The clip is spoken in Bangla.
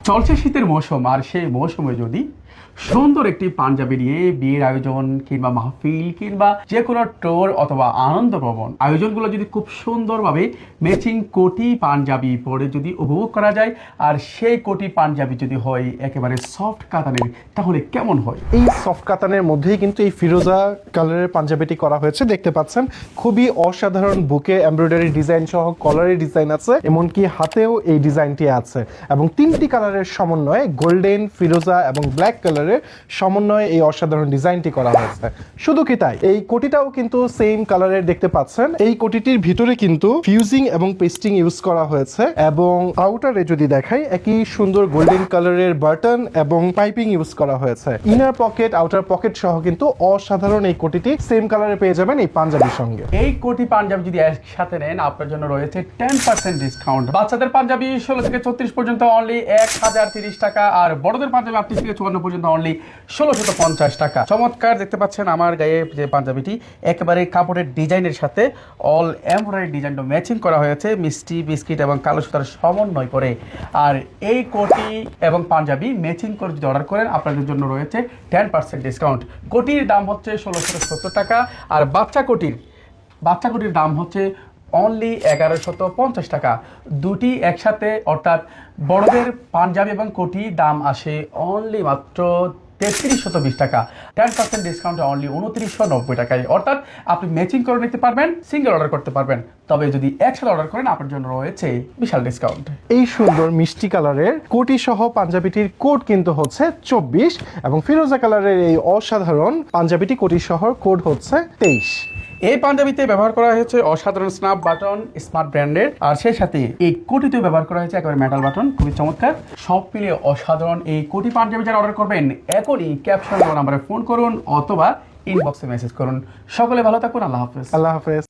চলছে শীতের মৌসুম, আর সেই মৌসুমে যদি সুন্দর একটি পাঞ্জাবি নিয়ে বিয়ের আয়োজন কিংবা মাহফিল কিংবা যে কোনো টোর অথবা আনন্দ ভ্রমণ আয়োজনগুলো যদি খুব সুন্দরভাবে ম্যাচিং কোটি পাঞ্জাবি পরে যদি উপভোগ করা যায়, আর সেই কোটি পাঞ্জাবি যদি হয় একেবারে সফট কাতানের, তাহলে কেমন হয়? এই সফট কাতানের মধ্যেই কিন্তু এই ফিরোজা কালারের পাঞ্জাবিটি করা হয়েছে। দেখতে পাচ্ছেন খুবই অসাধারণ বুকে এমব্রয়ডারি ডিজাইন সহ কলারের ডিজাইন আছে, এমনকি হাতেও এই ডিজাইনটি আছে এবং তিনটি কালারের সমন্বয়ে গোল্ডেন, ফিরোজা এবং ব্ল্যাক কালারের সমন্বয়ে এই অসাধারণ ডিজাইনটি করা হয়েছে। শুধু কি তাই, এই কোটিটাও কিন্তু সেম কালারের দেখতে পাচ্ছেন। এই কোটিটির ভিতরে কিন্তু ফিউজিং এবং পেস্টিং ইউজ করা হয়েছে এবং আউটারে যদি দেখাই একই সুন্দর গোল্ডেন কালারের বাটন এবং পাইপিং ইউজ করা হয়েছে। ইনার পকেট, আউটার পকেট সহ কিন্তু অসাধারণ এই কোটিটি সেম কালারে পেয়ে যাবেন এই পাঞ্জাবির সঙ্গে। এই কোটি পাঞ্জাবি যদি একসাথে নেন, আপনার জন্য রয়েছে 10% ডিসকাউন্ট। বাচ্চাদের পাঞ্জাবি 16 থেকে 34 পর্যন্ত অনলি 1030 টাকা, আর বড়দের পাঞ্জাবি 38 থেকে 54 পর্যন্ত অনলি 1650 টাকা। চমৎকার দেখতে পাচ্ছেন আমার গায়ে যে পাঞ্জাবিটি, একেবারে কাপড়ের ডিজাইনের সাথে অল এমব্রয়ডারি ডিজাইনটা ম্যাচিং করা হয়েছে মিষ্টি বিস্কিট এবং কালো সুতার সমন্বয় করে। আর এই কোটি এবং পাঞ্জাবি ম্যাচিং করে যদি অর্ডার করেন, আপনাদের জন্য রয়েছে 10% ডিসকাউন্ট। কোটির দাম হচ্ছে 1670 টাকা, আর বাচ্চা কোটির দাম হচ্ছে অনলি 1150 টাকা। দুটি একসাথে অর্থাৎ বড়দের পাঞ্জাবি এবং কোটি দাম আসে অনলি মাত্র 3320 টাকা। 10% ডিসকাউন্টে অনলি 2990 টাকায়, অর্থাৎ আপনি ম্যাচিং করে নিতে পারবেন, সিঙ্গেল অর্ডার করতে পারবেন। তবে যদি একসাথে অর্ডার করেন, আপনার জন্য রয়েছে বিশাল ডিসকাউন্ট। এই সুন্দর মিষ্টি কালারের কোটি সহ পাঞ্জাবিটির কোড কিন্তু হচ্ছে 24 এবং ফিরোজা কালারের এই অসাধারণ পাঞ্জাবিটি কোটি সহ কোড হচ্ছে 23। এই পাঞ্জাবিতে ব্যবহার করা হয়েছে অসাধারণ স্ন্যাপ বাটন স্মার্ট ব্র্যান্ডের, আর সেই সাথে এই কোটিতেও ব্যবহার করা হয়েছে একেবারে মেটাল বাটন, খুবই চমৎকার। সব মিলিয়ে অসাধারণ এই কোটি পাঞ্জাবি যারা অর্ডার করবেন, এখনই ক্যাপশন নাম্বারে ফোন করুন অথবা ইনবক্সে মেসেজ করুন। সকলে ভালো থাকুন, আল্লাহ হাফেজ। আল্লাহ হাফেজ।